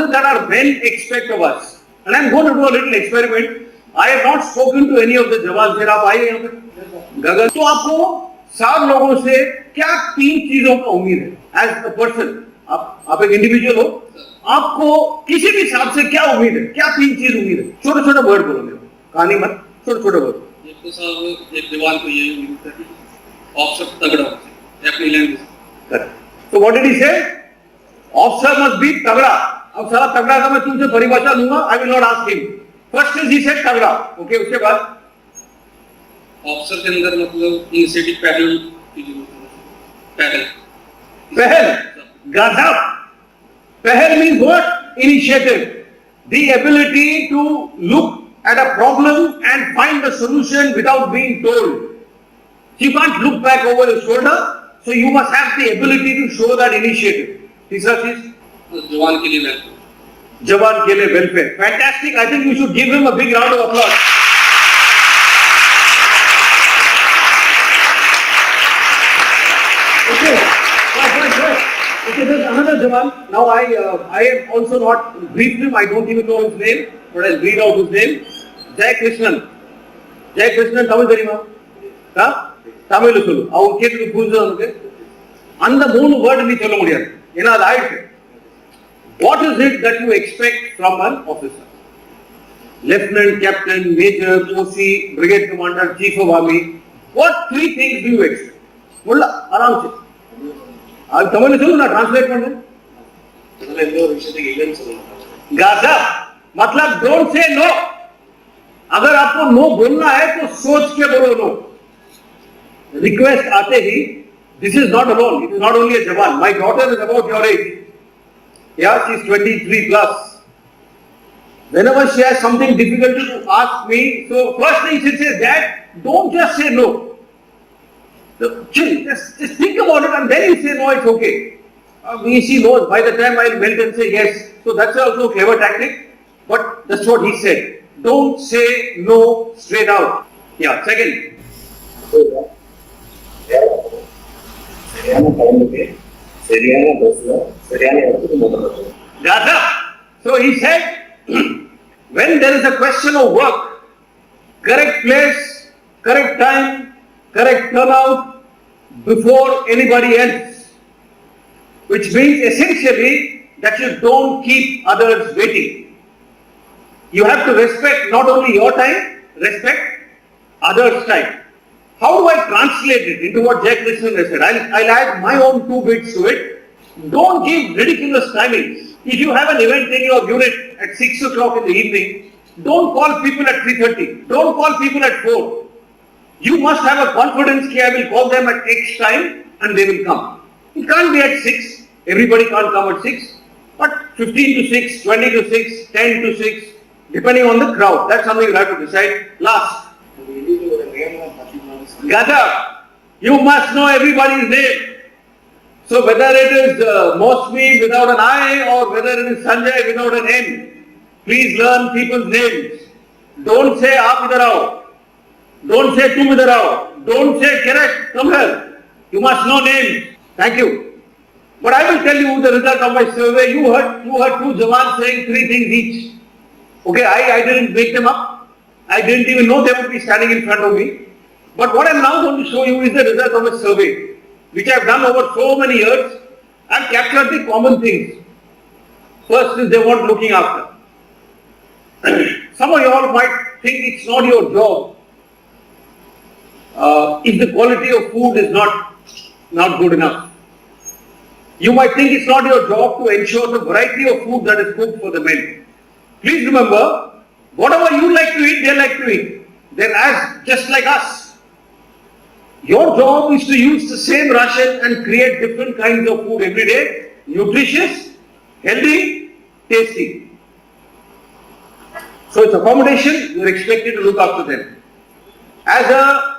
process that our men expect of us. And I'm going to do a little experiment. I have not spoken to any of the jawans here. आप आइए यहाँ पे गगन, तो आपको 7 लोगों से क्या 3 चीजों का उम्मीद है एज अ पर्सन? आप एक इंडिविजुअल हो, आपको किसी भी हिसाब से क्या उम्मीद है? क्या 3 चीज उम्मीद है? छोटे छोटे वर्ड बोलो मेरे, कहानी मत, छोटे छोटे वर्ड। एक तो साहब एक जवान को ये उम्मीद है कि ऑफिसर तगड़ा हो, अपनी language. So what did he say? Officer must be तगड़ा। अब सारा तगड़ा का मैं तुमसे परिभाषा लूंगा, I will not ask him. First is he said तगड़ा, okay, उसके बाद ऑफिसर के अंदर मतलब इनिशिएटिव पहल की जरूरत है। पहल, गजब। पहल means what? Initiative. The ability to look at a problem and find a solution without being told. You can't look back over your shoulder, so you must have the ability to show that initiative. तीसरा चीज जवान के लिए welfare. जवान के लिए welfare. Fantastic. I think you should give him a big round of applause. Okay. Okay, there's another Jawan. Now I have also not briefed him. I don't even know his name, but I'll read out his name. Jai Krishnan. Jai Krishnan, Tamil தெரியுமா? தமிழ் சொல்லு. அவங்க கேட்டு புரிஞ்சவனுக்கு அந்த 3 word நீ சொல்ல முடியாது. ஏன்னா அது ஆயிடுச்சு. What is it that you expect from an officer? Lieutenant, captain, major, OC, brigade commander, chief of army. What 3 things do you expect? बोला आराम से। आज तमिल में ना ट्रांसलेट कर दे। मतलब इंदौर विषय के इलेक्शन सुनना। गाजा मतलब don't say no. अगर आपको नो बोलना है तो सोच के बोलो नो। रिक्वेस्ट आते ही, this is not alone. It is not only a Jawan. My daughter is about your age. Yeah, she's 23 plus. Whenever she has something difficult to ask me, so first thing she says, Dad, don't just say no. Chill, just think about it and then you say no, it's okay. She knows by the time I'll melt and say yes. So that's also a clever tactic. But that's what he said. Don't say no straight out. Yeah, second. Gata. So he said, when there is a question of work, correct place, correct time, correct turnout before anybody else, which means essentially that you don't keep others waiting. You have to respect not only your time, respect others' time. How do I translate it into what Jai Krishnan has said? I'll add my own 2 bits to it. Don't give ridiculous timings. If you have an event in your unit at 6 o'clock in the evening, don't call people at 3:30. Don't call people at 4. You must have a confidence that I will call them at X time and they will come. It can't be at 6. Everybody can't come at 6. But 15 to 6, 20 to 6, 10 to 6, depending on the crowd. That's something you have to decide. Last. Gata, you must know everybody's name. So whether it is Mosby without an I or whether it is Sanjay without an N, please learn people's names. Don't say aap idhar aao. Don't say tum idhar aao. Don't say correct, come here. You must know names. Thank you. But I will tell you the result of my survey. You heard 2 Jawans saying 3 things each. Okay, I didn't make them up. I didn't even know they would be standing in front of me. But what I'm now going to show you is the result of a survey, which I've done over so many years. I've captured the common things. First is they want looking after. Some of you all might think it's not your job if the quality of food is not good enough. You might think it's not your job to ensure the variety of food that is cooked for the men. Please remember, whatever you like to eat, they like to eat. They're just like us. Your job is to use the same ration and create different kinds of food every day, nutritious, healthy, tasty. So it's accommodation, you're expected to look after them. As a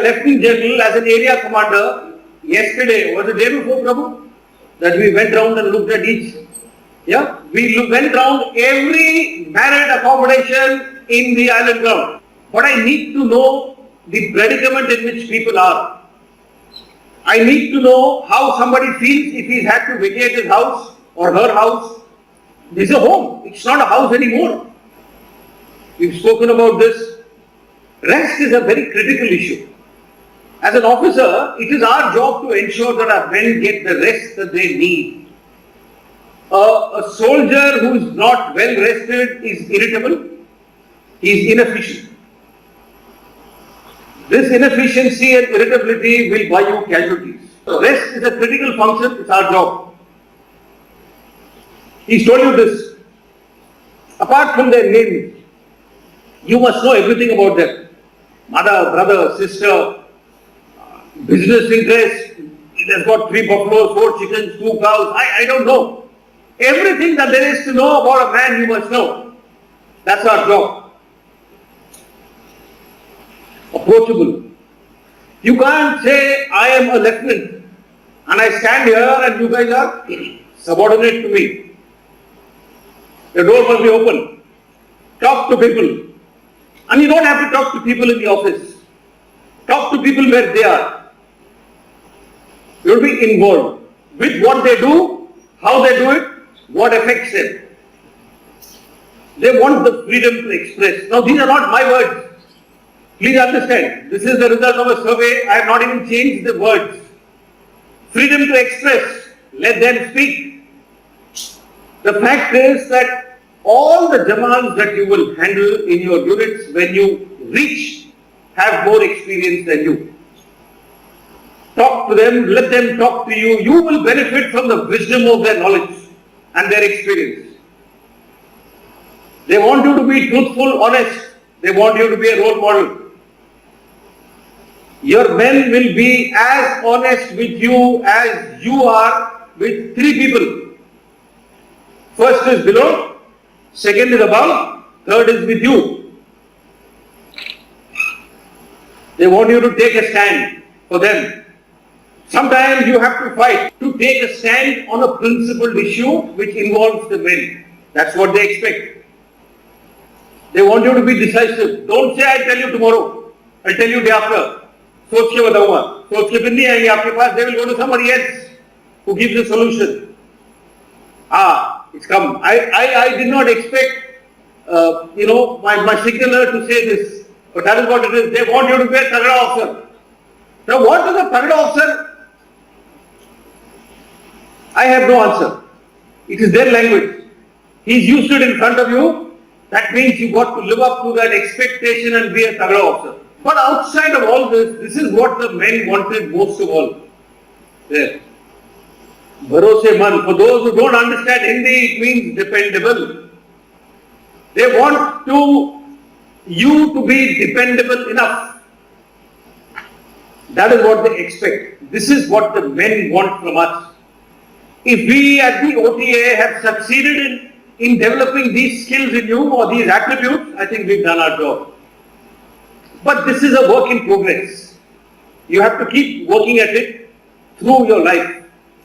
lieutenant general, as an area commander, yesterday, was the day before, Prabhu, that we went round and looked at each. Yeah, we went round every barrack accommodation in the island ground. But I need to know the predicament in which people are. I need to know how somebody feels if he's had to vacate his house or her house This is a home. It's not a house anymore. We've spoken about this. Rest is a very critical issue. As an officer, it is our job to ensure that our men get the rest that they need. A soldier who is not well rested is irritable. He is inefficient. This inefficiency and irritability will buy you casualties. So rest is a critical function. It's our job. He's told you this. Apart from their names, you must know everything about them. Mother, brother, sister, business interest. It has got 3 buffaloes, 4 chickens, 2 cows. I don't know. Everything that there is to know about a man, you must know. That's our job. Approachable. You can't say, I am a lieutenant and I stand here and you guys are subordinate to me. The door must be open. Talk to people. And you don't have to talk to people in the office. Talk to people where they are. You will be involved with what they do, how they do it, what affects them. They want the freedom to express. Now these are not my words. Please understand, this is the result of a survey. I have not even changed the words. Freedom to express. Let them speak. The fact is that all the jamals that you will handle in your units when you reach have more experience than you. Talk to them, let them talk to you. You will benefit from the wisdom of their knowledge and their experience. They want you to be truthful, honest. They want you to be a role model. Your men will be as honest with you as you are with 3 people. First is below, second is above, third is with you. They want you to take a stand for them. Sometimes you have to fight to take a stand on a principled issue which involves the men. That's what they expect. They want you to be decisive. Don't say, I'll tell you tomorrow. I'll tell you day after. सोच के बताऊंगा, सोच के फिर नहीं आएंगे आपके पास. They will go to somebody else who gives a solution. It's come. I did not expect, my signaler to say this, but that is what it is. They want you to be a Tagda officer. Now, what is a Tagda officer? I have no answer. It is their language. He's used it in front of you. That means you got to live up to that expectation and be a Tagda officer. But outside of all this is what the men wanted most of all. There. Bharoseman. For those who don't understand Hindi, it means dependable. They want you to be dependable enough. That is what they expect. This is what the men want from us. If we at the OTA have succeeded in developing these skills in you or these attributes, I think we've done our job. But this is a work in progress. You have to keep working at it through your life.